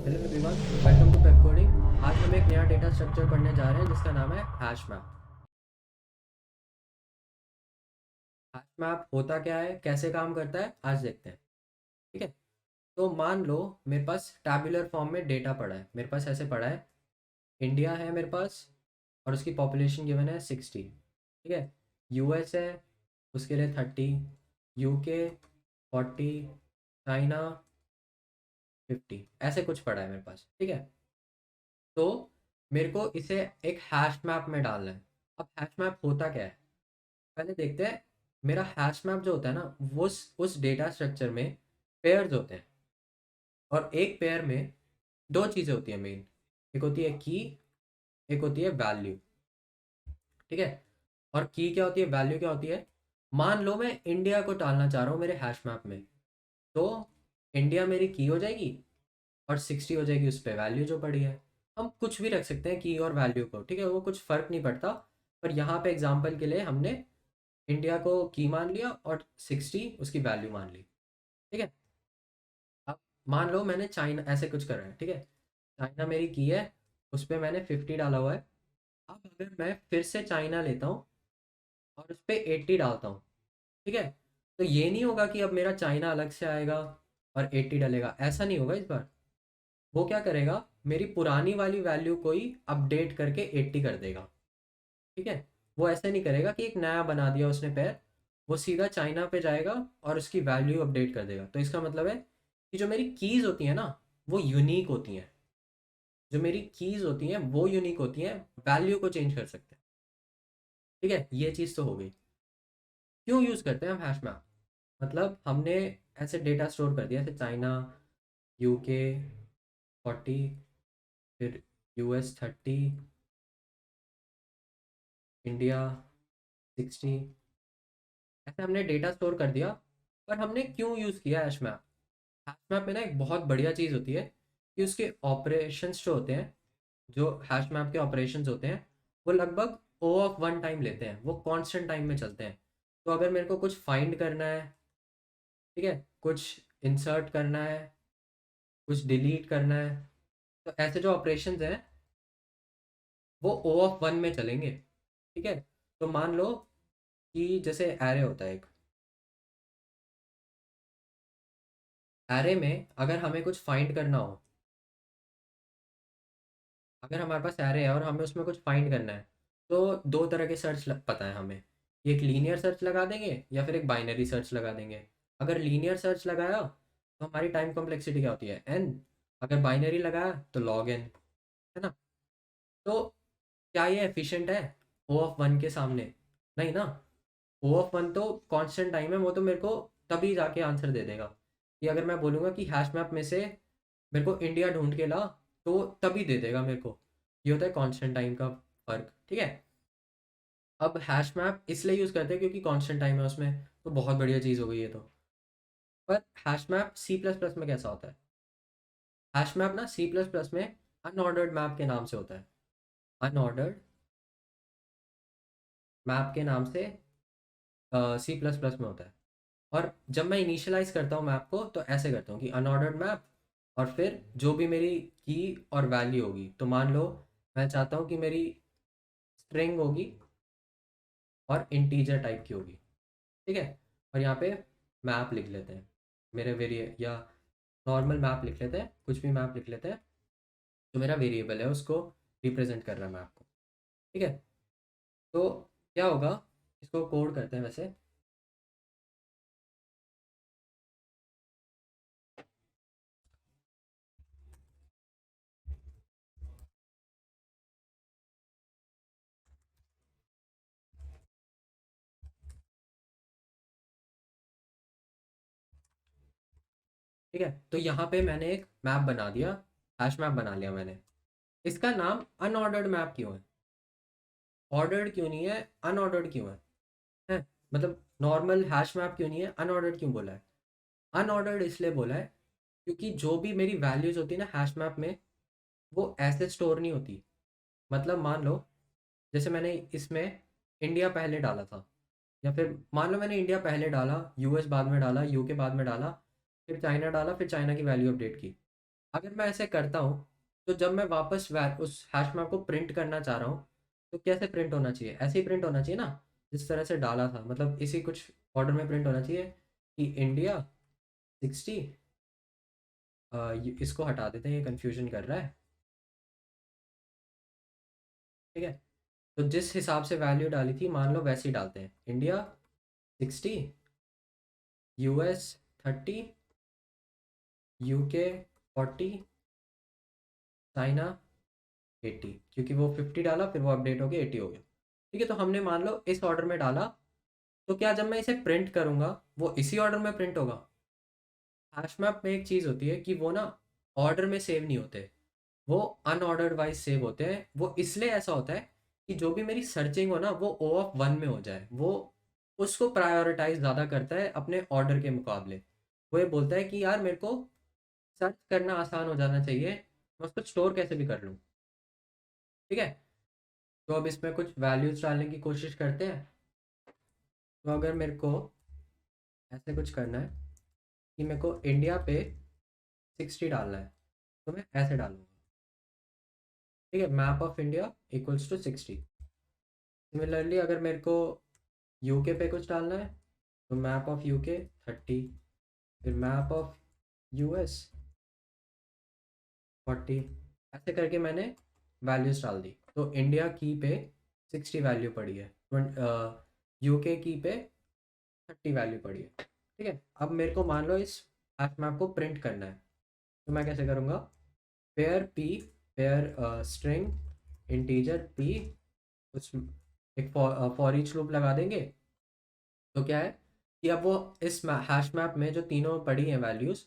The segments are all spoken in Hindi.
Hello everyone, welcome to Pepcoding. आज हम एक नया डेटा स्ट्रक्चर पढ़ने जा रहे हैं जिसका नाम है हैश मैप। हैश मैप होता क्या है, कैसे काम करता है, आज देखते हैं। ठीक है। तो मान लो मेरे पास टैबुलर फॉर्म में डेटा पड़ा है। मेरे पास ऐसे पड़ा है, इंडिया है मेरे पास और उसकी पॉपुलेशन गिवन है 60। ठीक है। यूएस है, उसके लिए 30, यूके 40, चाइना 50, ऐसे कुछ पड़ा है मेरे पास। ठीक है। तो मेरे को इसे एक हैश मैप में डालना है। अब हैश मैप होता क्या है, पहले देखते हैं। मेरा हैश मैप जो होता है ना, वो उस डेटा स्ट्रक्चर में पेयर्स होते हैं। और एक पेयर में दो चीज़ें होती हैं मेन। एक होती है की, एक होती है वैल्यू। ठीक है। और की क्या होती है, वैल्यू क्या होती है। मान लो मैं इंडिया को डालना चाह रहा हूँ मेरे हैश मैप में, तो इंडिया मेरी की हो जाएगी और 60 हो जाएगी उस पर वैल्यू जो पड़ी है। हम कुछ भी रख सकते हैं की और वैल्यू को, ठीक है, वो कुछ फ़र्क नहीं पड़ता। पर यहाँ पे एग्जांपल के लिए हमने इंडिया को की मान लिया और 60 उसकी वैल्यू मान ली। ठीक है। अब मान लो मैंने चाइना ऐसे कुछ करा है। ठीक है। चाइना मेरी की है, उस पर मैंने 50 डाला हुआ है। अब अगर मैं फिर से चाइना लेता हूँ और उस पर 80 डालता हूँ, ठीक है, तो ये नहीं होगा कि अब मेरा चाइना अलग से आएगा और 80 डलेगा, ऐसा नहीं होगा इस बार। वो क्या करेगा, मेरी पुरानी वाली वैल्यू को ही अपडेट करके 80 कर देगा। ठीक है। वो ऐसे नहीं करेगा कि एक नया बना दिया उसने पैर, वो सीधा चाइना पे जाएगा और उसकी वैल्यू अपडेट कर देगा। तो इसका मतलब है कि जो मेरी कीज़ होती हैं ना, वो यूनिक होती हैं। जो मेरी कीज़ होती हैं वो यूनिक होती हैं, वैल्यू को चेंज कर सकते हैं। ठीक है, ये चीज़ तो हो गई। क्यों यूज़ करते हैं हम हैश मैप, मतलब हमने ऐसे डेटा स्टोर कर दिया, जैसे चाइना, यूके 40, फिर यूएस 30, इंडिया 60, ऐसे हमने डेटा स्टोर कर दिया। पर हमने क्यों यूज़ किया हैश मैप। हैश मैप में ना एक बहुत बढ़िया चीज़ होती है कि उसके ऑपरेशंस जो होते हैं, जो हैश मैप के ऑपरेशंस होते हैं, वो लगभग ओ ऑफ वन टाइम लेते हैं, वो कांस्टेंट टाइम में चलते हैं। तो अगर मेरे को कुछ फाइंड करना है, ठीक है, कुछ इंसर्ट करना है, कुछ डिलीट करना है, तो ऐसे जो ऑपरेशंस हैं वो ओ ऑफ वन में चलेंगे। ठीक है। तो मान लो कि जैसे एरे होता है एक, एरे में अगर हमें कुछ फाइंड करना हो, अगर हमारे पास एरे है और हमें उसमें कुछ फाइंड करना है, तो दो तरह के सर्च पता है हमें। एक लीनियर सर्च लगा देंगे या फिर एक बाइनरी सर्च लगा देंगे। अगर लीनियर सर्च लगाया तो हमारी टाइम कॉम्प्लेक्सिटी क्या होती है, एन। अगर बाइनरी लगाया तो लॉग एन, है ना। तो क्या ये एफिशिएंट है ओ ऑफ वन के सामने, नहीं ना। ओ ऑफ वन तो कांस्टेंट टाइम है, वो तो मेरे को तभी जाके आंसर दे देगा। कि अगर मैं बोलूँगा कि हैश मैप में से मेरे को इंडिया ढूंढ के ला, तो तभी दे देगा मेरे को। ये होता है कांस्टेंट टाइम का फ़र्क। ठीक है। अब हैश मैप इसलिए यूज़ करते हैं क्योंकि कांस्टेंट टाइम है उसमें, तो बहुत बढ़िया चीज़ हो गई है। तो पर hash map C plus plus में कैसा होता है। हैश मैप ना सी प्लस प्लस में अनऑर्डर्ड मैप के नाम से होता है। अनऑर्डर्ड मैप के नाम से सी प्लस प्लस में होता है। और जब मैं इनिशियलाइज़ करता हूँ मैप को, तो ऐसे करता हूँ कि अनऑर्डर्ड मैप, और फिर जो भी मेरी की और वैल्यू होगी, तो मान लो मैं चाहता हूँ कि मेरी स्ट्रिंग होगी और इंटीजर टाइप की होगी। ठीक है। और यहाँ पे मैप लिख लेते हैं, मेरे वेरिए या नॉर्मल मैप लिख लेते हैं, कुछ भी मैप लिख लेते हैं जो मेरा वेरिएबल है उसको रिप्रेजेंट कर रहा है मैप को। ठीक है। तो क्या होगा, इसको कोड करते हैं वैसे। ठीक है। तो यहाँ पे मैंने एक मैप बना दिया, हैश मैप बना लिया मैंने। इसका नाम अनऑर्डर्ड मैप क्यों है, ऑर्डर्ड क्यों नहीं है, अनऑर्डर्ड क्यों है? मतलब नॉर्मल हैश मैप क्यों नहीं है, अनऑर्डर्ड क्यों बोला है। अनऑर्डर्ड इसलिए बोला है क्योंकि जो भी मेरी वैल्यूज होती है ना हैश मैप में, वो ऐसे स्टोर नहीं होती। मतलब मान लो जैसे मैंने इसमें इंडिया पहले डाला था, या फिर मान लो मैंने इंडिया पहले डाला, यूएस बाद में डाला, यूके बाद में डाला, फिर चाइना डाला, फिर चाइना की वैल्यू अपडेट की। अगर मैं ऐसे करता हूँ तो जब मैं वापस उस हैश मैप को प्रिंट करना चाह रहा हूँ तो कैसे प्रिंट होना चाहिए? ऐसे ही प्रिंट होना चाहिए ना, जिस तरह से डाला था, मतलब इसी कुछ ऑर्डर में प्रिंट होना चाहिए कि इंडिया 60। इसको हटा देते हैं, ये कन्फ्यूजन कर रहा है। ठीक है, तो जिस हिसाब से वैल्यू डाली थी मान लो वैसे ही डालते हैं, इंडिया 60, यूएस 30, यूके 40, चाइना 80, क्योंकि वो 50 डाला फिर वो अपडेट हो गया 80 हो गया। ठीक है, तो हमने मान लो इस ऑर्डर में डाला, तो क्या जब मैं इसे प्रिंट करूंगा वो इसी ऑर्डर में प्रिंट होगा? हैश मैप में एक चीज़ होती है कि वो ना ऑर्डर में सेव नहीं होते, वो अनऑर्डर्ड वाइज सेव होते हैं। वो इसलिए ऐसा होता है कि जो भी मेरी सर्चिंग हो ना वो ओ ऑफ वन में हो जाए, वो उसको प्रायोरिटाइज ज़्यादा करता है अपने ऑर्डर के मुकाबले। वो ये बोलता है कि यार मेरे को सर्च करना आसान हो जाना चाहिए, मैं उसको स्टोर कैसे भी कर लूँ। ठीक है, तो अब इसमें कुछ वैल्यूज डालने की कोशिश करते हैं। तो अगर मेरे को ऐसे कुछ करना है कि मेरे को इंडिया पे 60 डालना है, तो मैं ऐसे डालूंगा। ठीक है, map of India equals to 60। Similarly अगर मेरे को यूके पे कुछ डालना है तो मैप ऑफ यूके 30, फिर मैप ऑफ यूएस 40, ऐसे करके मैंने वैल्यूज डाल दी। तो इंडिया की पे 60 वैल्यू पड़ी है, यूके की पे 30 वैल्यू पड़ी है। ठीक है, अब मेरे को मान लो इस हैश मैप को प्रिंट करना है, तो मैं कैसे करूँगा? Pair P, pair string integer P, उस एक फॉर ईच लूप लगा देंगे। तो क्या है कि अब वो इस हैश मैप में जो तीनों पड़ी हैं वैल्यूज़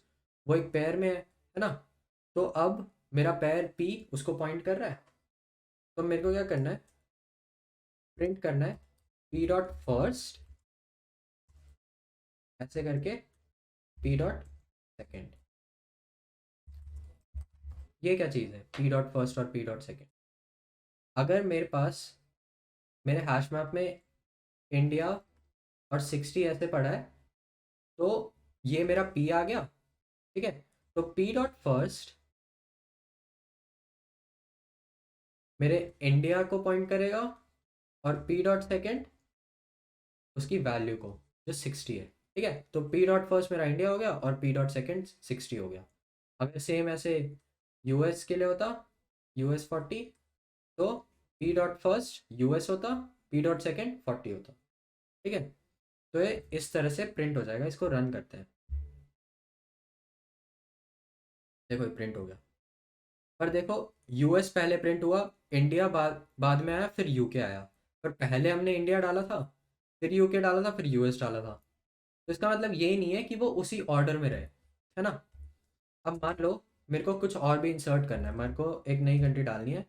वो एक पेयर में है ना। तो अब मेरा पेयर पी उसको पॉइंट कर रहा है, तो मेरे को क्या करना है? प्रिंट करना है पी डॉट फर्स्ट, ऐसे करके पी डॉट सेकेंड। ये क्या चीज़ है पी डॉट फर्स्ट और पी डॉट सेकेंड? अगर मेरे पास मेरे हैश मैप में इंडिया और 60 ऐसे पड़ा है, तो ये मेरा पी आ गया। ठीक है, तो पी डॉट फर्स्ट मेरे इंडिया को पॉइंट करेगा और पी डॉट सेकेंड उसकी वैल्यू को, जो 60 है। ठीक है, तो पी डॉट फर्स्ट मेरा इंडिया हो गया और पी डॉट सेकेंड 60 हो गया। अगर सेम ऐसे यूएस के लिए होता, यूएस 40, तो पी डॉट फर्स्ट यूएस होता, पी डॉट सेकेंड 40 होता। ठीक है, तो ये इस तरह से प्रिंट हो जाएगा। इसको रन करते हैं, देखो ये प्रिंट हो गया। पर देखो यूएस पहले प्रिंट हुआ, इंडिया बाद बाद में आया, फिर यूके आया। पर पहले हमने इंडिया डाला था, फिर यूके डाला था, फिर यूएस डाला था। तो इसका मतलब ये नहीं है कि वो उसी ऑर्डर में रहे, है ना। अब मान लो मेरे को कुछ और भी इंसर्ट करना है, मेरे को एक नई कंट्री डालनी है,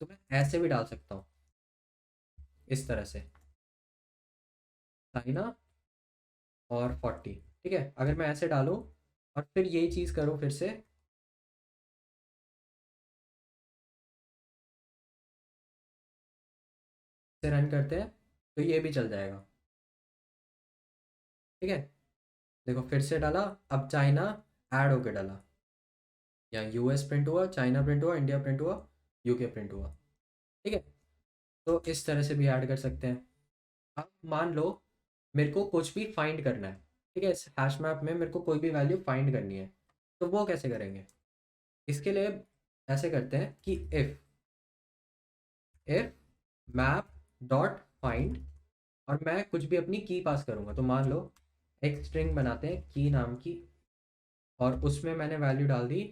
तो मैं ऐसे भी डाल सकता हूँ, इस तरह से चाइना और 40। ठीक है, अगर मैं ऐसे डालूँ और फिर यही चीज़ करूँ फिर से रन करते हैं, तो ये भी चल जाएगा। ठीक है, देखो फिर से डाला, अब चाइना ऐड होके डाला, या यूएस प्रिंट हुआ, चाइना प्रिंट हुआ, इंडिया प्रिंट हुआ, यूके प्रिंट हुआ। ठीक है, तो इस तरह से भी ऐड कर सकते हैं। अब मान लो मेरे को कुछ भी फाइंड करना है, ठीक है, इस हैश मैप में मेरे को कोई भी वैल्यू फाइंड करनी है, तो वो कैसे करेंगे? इसके लिए ऐसे करते हैं कि इफ मैप डॉट फाइंड, और मैं कुछ भी अपनी की पास करूँगा, तो मान लो एक स्ट्रिंग बनाते हैं की नाम की, और उसमें मैंने वैल्यू डाल दी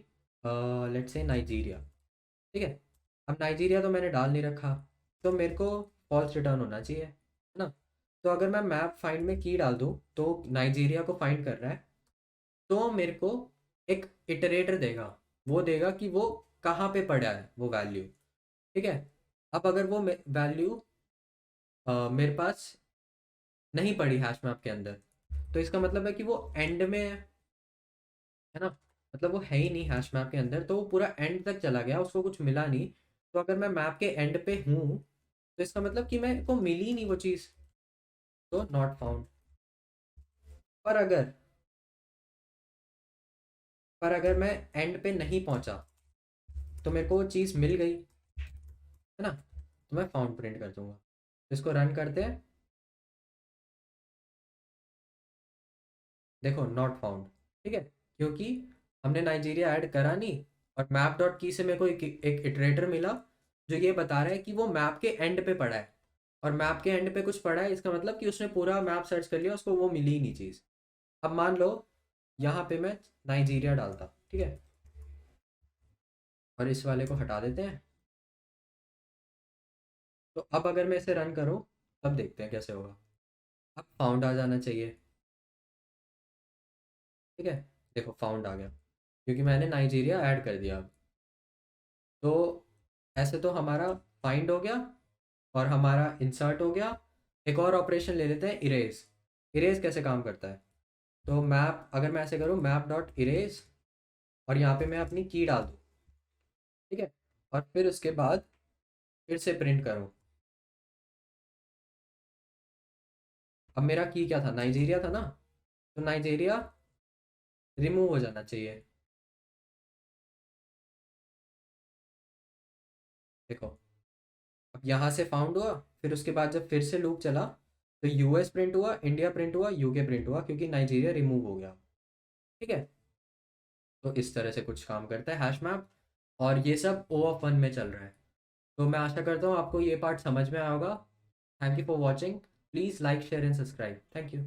लेट्स से नाइजीरिया। ठीक है, अब नाइजीरिया तो मैंने डाल नहीं रखा, तो मेरे को फॉल्स रिटर्न होना चाहिए, है ना। तो अगर मैं मैप फाइंड में की डाल दूँ तो नाइजीरिया को फाइंड कर रहा है, तो मेरे को एक इटरेटर देगा, वो देगा कि वो कहाँ पे पड़ा है वो वैल्यू। ठीक है, अब अगर वो वैल्यू मेरे पास नहीं पड़ी हैश मैप के अंदर, तो इसका मतलब है कि वो एंड में है ना, मतलब वो है ही नहीं हैश मैप के अंदर, तो वो पूरा एंड तक चला गया, उसको कुछ मिला नहीं। तो अगर मैं मैप के एंड पे हूँ तो इसका मतलब कि मेरे को मिली नहीं वो चीज़, तो नॉट फाउंड। पर अगर पर अगर मैं एंड पे नहीं पहुंचा तो मेरे को वो चीज़ मिल गई, है ना, तो मैं फाउंड प्रिंट कर दूंगा। इसको रन करते हैं। देखो नॉट फाउंड, ठीक है, क्योंकि हमने नाइजीरिया ऐड करा नहीं। और मैप डॉट की से मेरे को एक इटरेटर मिला जो ये बता रहा है कि वो मैप के एंड पे पड़ा है। और मैप के एंड पे कुछ पड़ा है, इसका मतलब कि उसने पूरा मैप सर्च कर लिया, उसको वो मिली ही नहीं चीज़। अब मान लो यहाँ पे मैं नाइजीरिया डालता, ठीक है, और इस वाले को हटा देते हैं। तो अब अगर मैं इसे रन करूँ तब देखते हैं कैसे होगा। अब फाउंड आ जाना चाहिए, ठीक है। देखो फाउंड आ गया क्योंकि मैंने नाइजीरिया ऐड कर दिया अब। तो ऐसे तो हमारा फाइंड हो गया और हमारा इंसर्ट हो गया। एक और ऑपरेशन ले लेते हैं, इरेज। इरेज कैसे काम करता है? तो मैप, अगर मैं ऐसे करूँ मैप डॉट इरेज और यहाँ पे मैं अपनी की डाल दूँ, ठीक है, और फिर उसके बाद फिर से प्रिंट करूँ। अब मेरा की क्या था, नाइजीरिया था ना, तो नाइजीरिया रिमूव हो जाना चाहिए। देखो अब यहाँ से फाउंड हुआ, फिर उसके बाद जब फिर से लूप चला तो यूएस प्रिंट हुआ, इंडिया प्रिंट हुआ, यूके प्रिंट हुआ, क्योंकि नाइजीरिया रिमूव हो गया, ठीक है। तो इस तरह से कुछ काम करता है हैश मैप। और ये सब OAuth 1 में चल रहा है। तो मैं आशा करता हूँ आपको ये पार्ट समझ में आया होगा। Thank you for watching. Please like share and subscribe. Thank you.